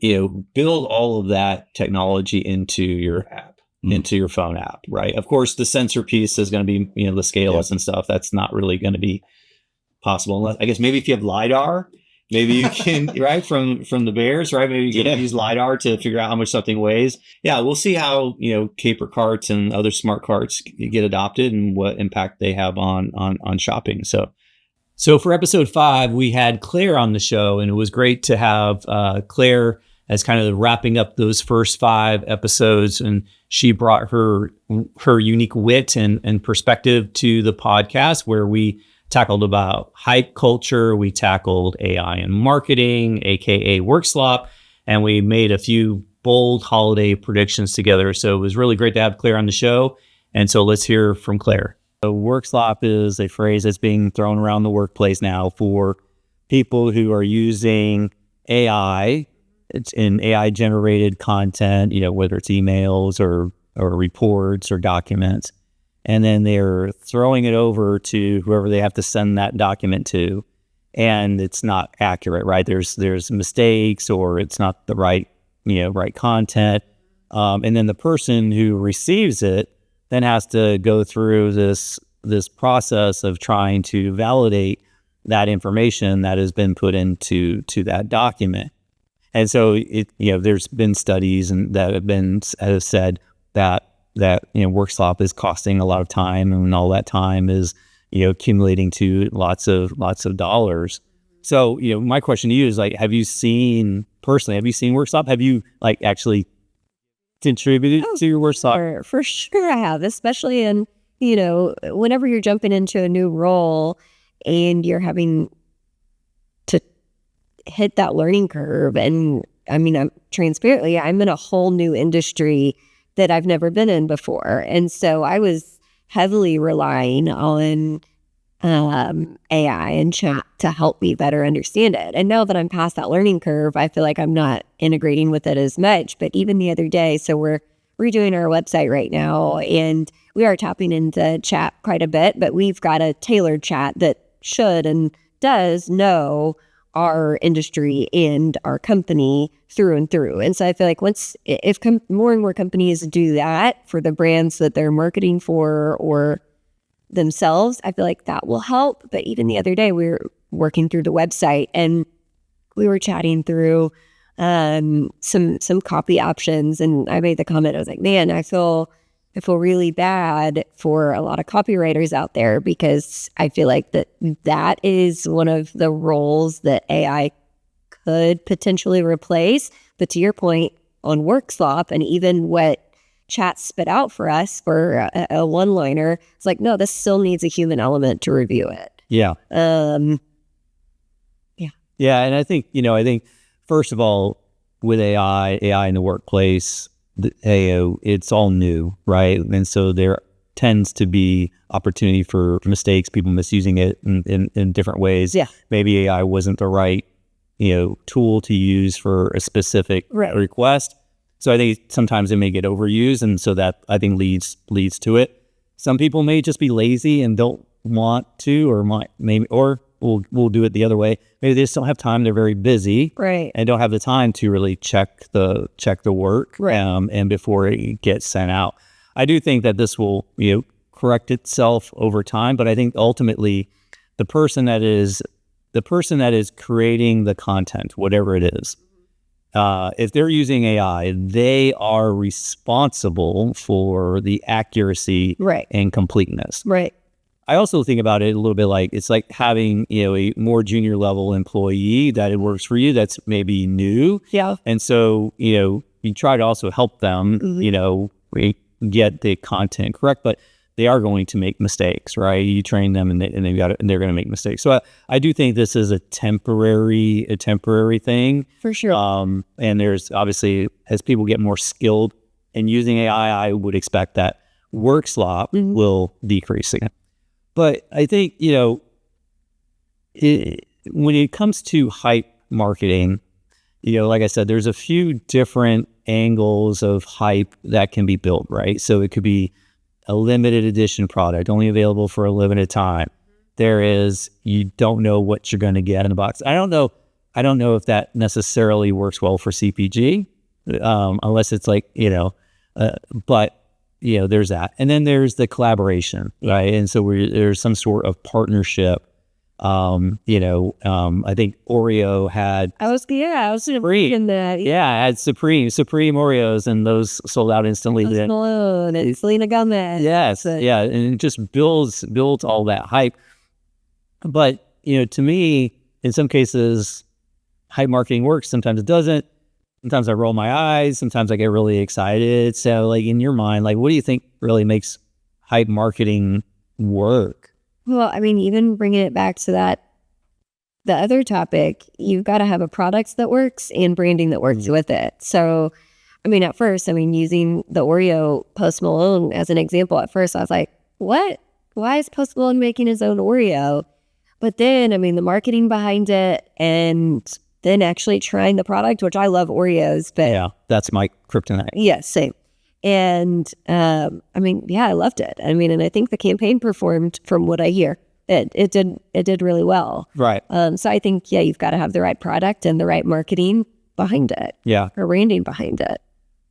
build all of that technology into your app, into your phone app, right? Of course, the sensor piece is going to be, the scales and stuff. That's not really going to be possible unless, I guess, maybe if you have LiDAR, maybe you can, right, from the bears, right? Maybe you can use LiDAR to figure out how much something weighs. Yeah, we'll see how, Caper Carts and other smart carts get adopted and what impact they have on shopping. So for episode 5, we had Claire on the show, and it was great to have Claire as kind of wrapping up those first 5 episodes. And she brought her unique wit and perspective to the podcast, where we tackled about hype culture. We tackled AI and marketing, aka work slop, and we made a few bold holiday predictions together. So it was really great to have Claire on the show. And so let's hear from Claire. So work slop is a phrase that's being thrown around the workplace now for people who are using AI. It's in AI generated content, whether it's emails or reports or documents. And then they're throwing it over to whoever they have to send that document to, and it's not accurate, right? There's mistakes, or it's not the right content. And then the person who receives it then has to go through this process of trying to validate that information that has been put into that document. And so there's been studies that have said that work slop is costing a lot of time, and all that time is accumulating to lots of dollars. So, my question to you is like, have you seen Workshop? Have you like actually contributed to your Workshop? For sure I have, especially in, whenever you're jumping into a new role and you're having to hit that learning curve. And I mean, I'm in a whole new industry that I've never been in before. And so I was heavily relying on AI and chat to help me better understand it. And now that I'm past that learning curve, I feel like I'm not integrating with it as much. But even the other day, so we're redoing our website right now, and we are tapping into chat quite a bit, but we've got a tailored chat that should and does know our industry and our company through and through. And so I feel like if more and more companies do that for the brands that they're marketing for or themselves, I feel like that will help. But even the other day, we were working through the website and we were chatting through some copy options, and I made the comment, I was like, man, I feel really bad for a lot of copywriters out there, because I feel like that is one of the roles that AI could potentially replace. But to your point on Workslop, and even what chat spit out for us for a one-liner, it's like, no, this still needs a human element to review it. Yeah. Yeah. And I think, first of all, with AI in the workplace, it's all new, right? And so there tends to be opportunity for mistakes, people misusing it in different ways. Yeah. Maybe AI wasn't the right, tool to use for a specific request. So I think sometimes it may get overused, and so that I think leads to it. Some people may just be lazy and don't want to, or we'll do it the other way. Maybe they just don't have time. They're very busy, right, and don't have the time to really check the work, right. And before it gets sent out. I do think that this will correct itself over time, but I think ultimately the person that is creating the content, whatever it is, if they're using AI, they are responsible for the accuracy, right, and completeness. Right. I also think about it a little bit like it's like having a more junior level employee that it works for you that's maybe new. Yeah. And so you try to also help them get the content correct, but they are going to make mistakes, right? You train them and they're going to make mistakes. So I do think this is a temporary thing for sure. And there's obviously, as people get more skilled in using AI, I would expect that work slop will decrease again. But I think, when it comes to hype marketing, like I said, there's a few different angles of hype that can be built, right? So it could be a limited edition product, only available for a limited time. There is, you don't know what you're going to get in the box. I don't know if that necessarily works well for CPG, unless it's like, but there's that. And then there's the collaboration, right? And so there's some sort of partnership. I think Oreo had. I was in that. Yeah, I had Supreme Oreos, and those sold out instantly. Malone and Selena Gomez. Yes, yeah, and it just builds all that hype. But to me, in some cases, hype marketing works. Sometimes it doesn't. Sometimes I roll my eyes. Sometimes I get really excited. So, like, in your mind, like, what do you think really makes hype marketing work? Well, I mean, even bringing it back to the other topic, you've got to have a product that works and branding that works with it. So, I mean, at first, using the Oreo Post Malone as an example, at first I was like, what? Why is Post Malone making his own Oreo? But then, the marketing behind it, and then actually trying the product, which I love Oreos, but yeah, that's my kryptonite. Yeah, same. And I loved it. And I think the campaign performed, from what I hear. It did really well. Right. So I think, you've got to have the right product and the right marketing behind it. Yeah. Or branding behind it.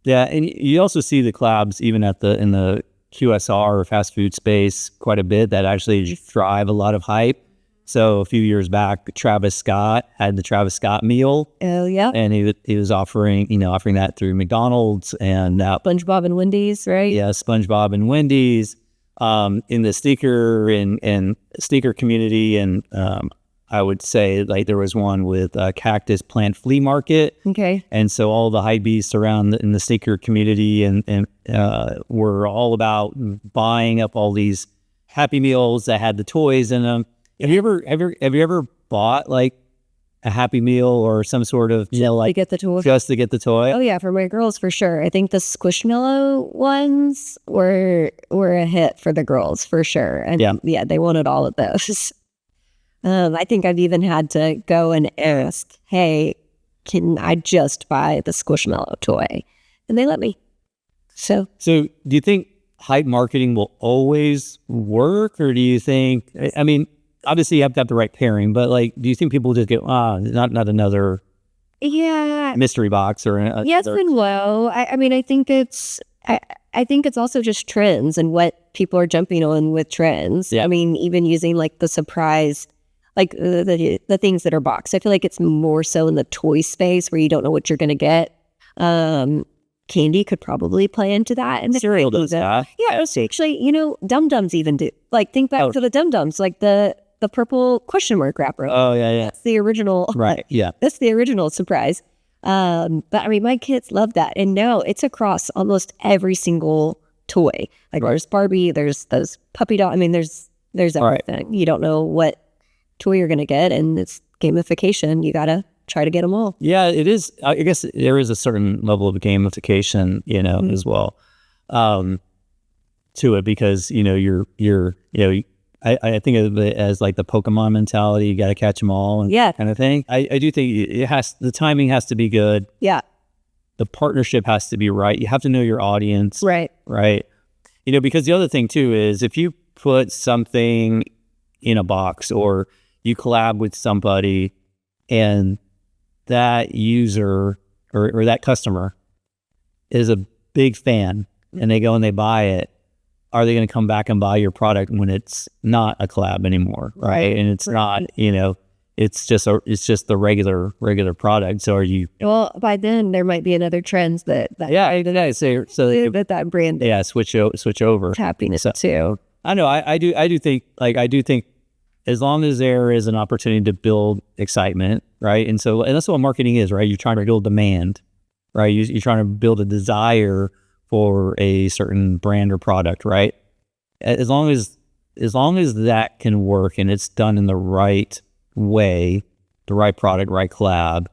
Yeah, and you also see the collabs even in the QSR or fast food space quite a bit that actually drive a lot of hype. So a few years back, Travis Scott had the Travis Scott meal. Oh yeah. And he was offering that through McDonald's and SpongeBob and Wendy's, right? Yeah, SpongeBob and Wendy's. In the sneaker and sneaker community, and I would say like there was one with a cactus plant flea market. Okay. And so all the high beasts around in the sneaker community and were all about buying up all these Happy Meals that had the toys in them. Have you ever bought like a Happy Meal or some sort of, To get the toy. just to get the toy? Oh yeah, for my girls for sure. I think the Squishmallow ones were a hit for the girls for sure. And yeah, they wanted all of those. I think I've even had to go and ask, hey, can I just buy the Squishmallow toy? And they let me. So do you think hype marketing will always work, or do you think, I mean, obviously you have to have the right pairing, but like, do you think people just go, not another mystery box or yes and no. I mean, I think it's also just trends and what people are jumping on with trends. Yeah. I mean, even using like the surprise, like the things that are boxed. I feel like it's more so in the toy space where you don't know what you're going to get. Candy could probably play into that. And cereal does that. Yeah, actually, Dum Dums even do. Like, think back to the Dum Dums, like the purple question mark wrapper. Oh yeah. That's the original. Right. Yeah. That's the original surprise. But I mean, my kids love that, and now it's across almost every single toy. Like there's Barbie, there's those puppy doll. I mean, there's everything. You don't know what toy you're gonna get, and it's gamification. You gotta try to get them all. Yeah, it is. I guess there is a certain level of gamification, as well, to it, because I think of it as like the Pokemon mentality. You got to catch them all, and kind of thing. I do think the timing has to be good. Yeah, the partnership has to be right. You have to know your audience, right? Because the other thing too is if you put something in a box or you collab with somebody, and that user or that customer is a big fan and they go and they buy it, are they going to come back and buy your product when it's not a collab anymore, right? And it's not, it's just the regular product. So are you? Well, by then there might be another trends that that brand switch over happiness too. I know I do think as long as there is an opportunity to build excitement, right? And that's what marketing is, right? You're trying to build demand, right? You're trying to build a desire for a certain brand or product, right? As long as that can work and it's done in the right way, the right product, right collab,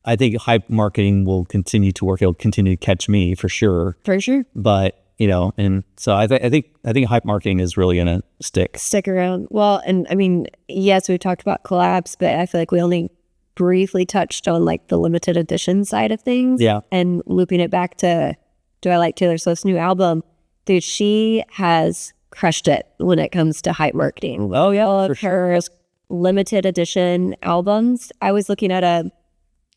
I think hype marketing will continue to work. It'll continue to catch me for sure. For sure. But and so I think hype marketing is really going to stick around. Well, and I mean, yes, we talked about collabs, but I feel like we only briefly touched on like the limited edition side of things. Yeah. And looping it back to, do I like Taylor Swift's new album? Dude, she has crushed it when it comes to hype marketing. Oh yeah. All of her limited edition albums. I was looking at a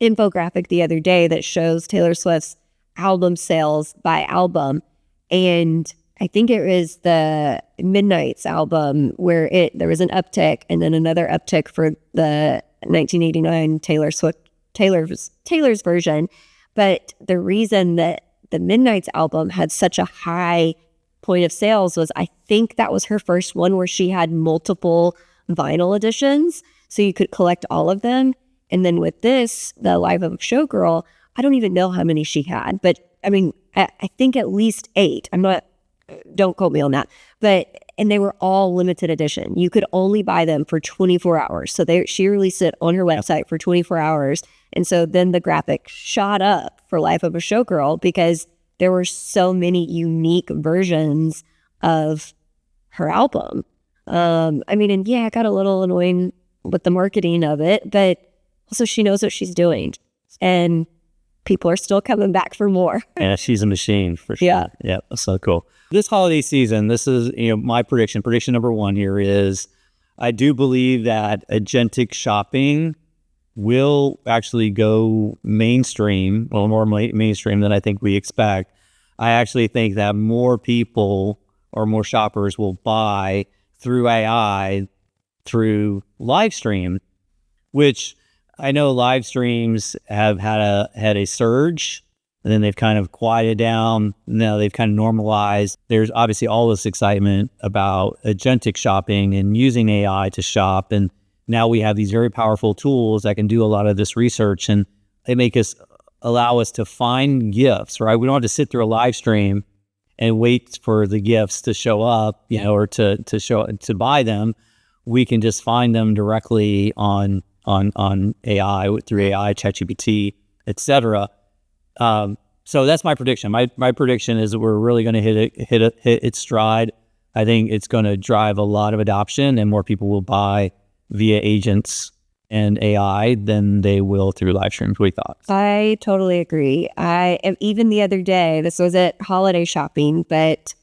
infographic the other day that shows Taylor Swift's album sales by album. And I think it was the Midnight's album where there was an uptick and then another uptick for the 1989 Taylor's version. But the reason that the Midnight's album had such a high point of sales was I think that was her first one where she had multiple vinyl editions, so you could collect all of them. And then with this, the Life of a Showgirl, I don't even know how many she had, but I mean, I think at least 8. Don't quote me on that. And they were all limited edition. You could only buy them for 24 hours. So she released it on her website for 24 hours. And so then the graphic shot up for Life of a Showgirl because there were so many unique versions of her album. I mean, and yeah, it got a little annoying with the marketing of it, but also she knows what she's doing. And people are still coming back for more. Yeah, she's a machine for sure. Yeah, that's so cool. This holiday season, this is my prediction. Prediction number 1 here is I do believe that agentic shopping will actually go mainstream, well, more mainstream than I think we expect. I actually think that more people or more shoppers will buy through AI, through live stream, which I know live streams have had a surge, and then they've kind of quieted down. Now they've kind of normalized. There's obviously all this excitement about agentic shopping and using AI to shop. And now we have these very powerful tools that can do a lot of this research, and they allow us to find gifts, right? We don't have to sit through a live stream and wait for the gifts to show up, or to buy them. We can just find them directly on AI, through AI, ChatGPT, etc. So that's my prediction. My prediction is that we're really going to hit its stride. I think it's going to drive a lot of adoption, and more people will buy via agents and AI than they will through live streams. What do you thought? I totally agree. Even the other day, this was at holiday shopping, but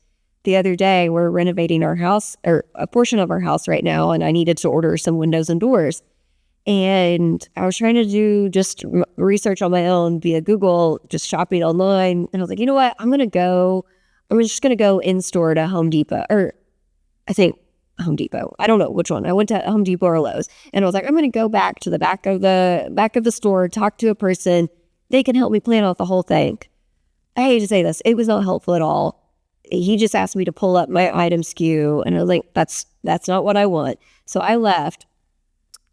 the other day we're renovating our house, or a portion of our house right now, and I needed to order some windows and doors. And I was trying to do just research on my own via Google, just shopping online. And I was like, you know what? I'm just going to go in store to Home Depot, or I think Home Depot. I don't know which one. I went to Home Depot or Lowe's, and I was like, I'm going to go back to the back of the store, talk to a person. They can help me plan out the whole thing. I hate to say this. It was not helpful at all. He just asked me to pull up my item SKU, and I was like, that's not what I want. So I left.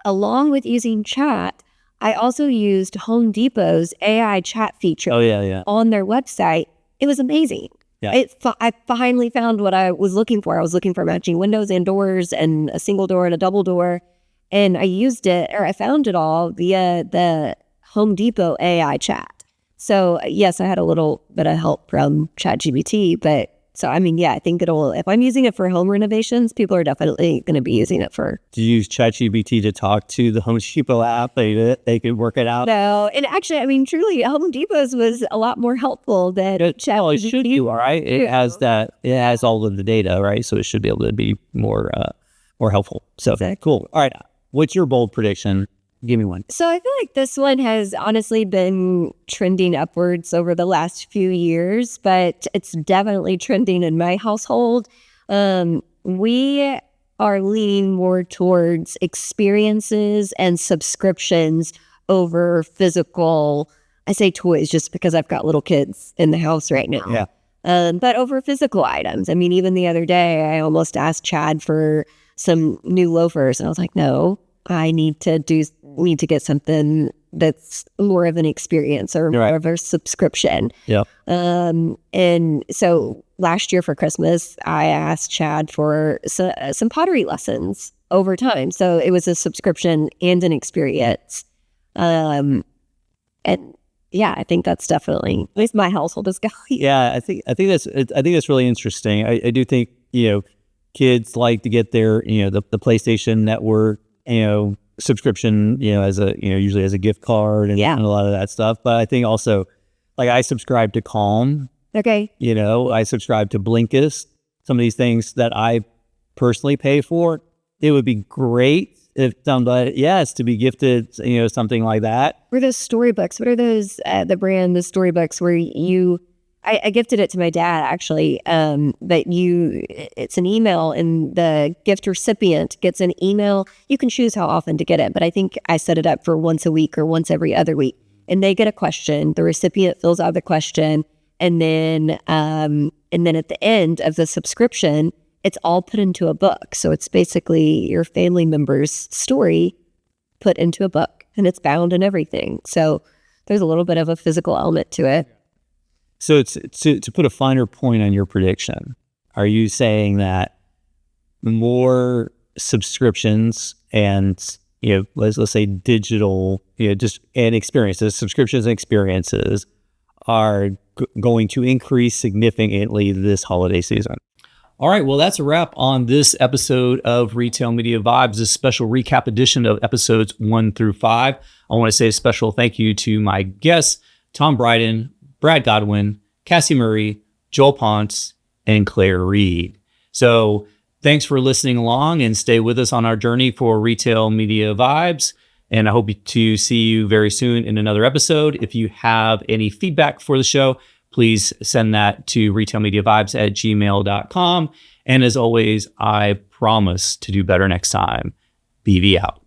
Along with using chat, I also used Home Depot's AI chat feature on their website. It was amazing. Yeah. I finally found what I was looking for. I was looking for matching windows and doors, and a single door and a double door. And I used it, or I found it all via the Home Depot AI chat. So yes, I had a little bit of help from ChatGPT, but so, I mean, yeah, I think if I'm using it for home renovations, people are definitely going to be using it for. Do you use ChatGPT to talk to the Home Depot app? They could work it out? No. And actually, I mean, truly, Home Depot's was a lot more helpful than ChatGPT. Well, it should be, all right? It has all of the data, right? So it should be able to be more helpful. So, exactly. Cool. All right. What's your bold prediction? Give me one. So I feel like this one has honestly been trending upwards over the last few years, but it's definitely trending in my household. We are leaning more towards experiences and subscriptions over physical, I say toys just because I've got little kids in the house right now. Yeah. But over physical items. I mean, even the other day, I almost asked Chad for some new loafers, and I was like, no. I need to get something that's more of an experience or more of a subscription. Yeah. And so last year for Christmas, I asked Chad for some pottery lessons over time. So it was a subscription and an experience. And yeah, I think that's definitely, at least my household is going. Yeah, I think that's really interesting. I do think, kids like to get their, the PlayStation Network, subscription, as a, usually as a gift card and a lot of that stuff. But I think also, like, I subscribe to Calm. Okay. I subscribe to Blinkist. Some of these things that I personally pay for. It would be great if somebody, to be gifted, something like that. What are those storybooks? What are those, the storybooks where I gifted it to my dad, actually, but it's an email, and the gift recipient gets an email. You can choose how often to get it, but I think I set it up for once a week or once every other week. And they get a question. The recipient fills out the question, and then at the end of the subscription, it's all put into a book. So it's basically your family member's story put into a book, and it's bound and everything. So there's a little bit of a physical element to it. So it's to put a finer point on your prediction, are you saying that more subscriptions and, let's say digital, just and experiences, subscriptions and experiences are going to increase significantly this holiday season? All right, well, that's a wrap on this episode of Retail Media Vibes, this special recap edition of episodes 1 through 5. I want to say a special thank you to my guests, Tom Bryden, Brad Godwin, Cassie Murray, Joel Ponce, and Claire Reed. So thanks for listening along, and stay with us on our journey for Retail Media Vibes. And I hope to see you very soon in another episode. If you have any feedback for the show, please send that to retailmediavibes@gmail.com. And as always, I promise to do better next time. BV out.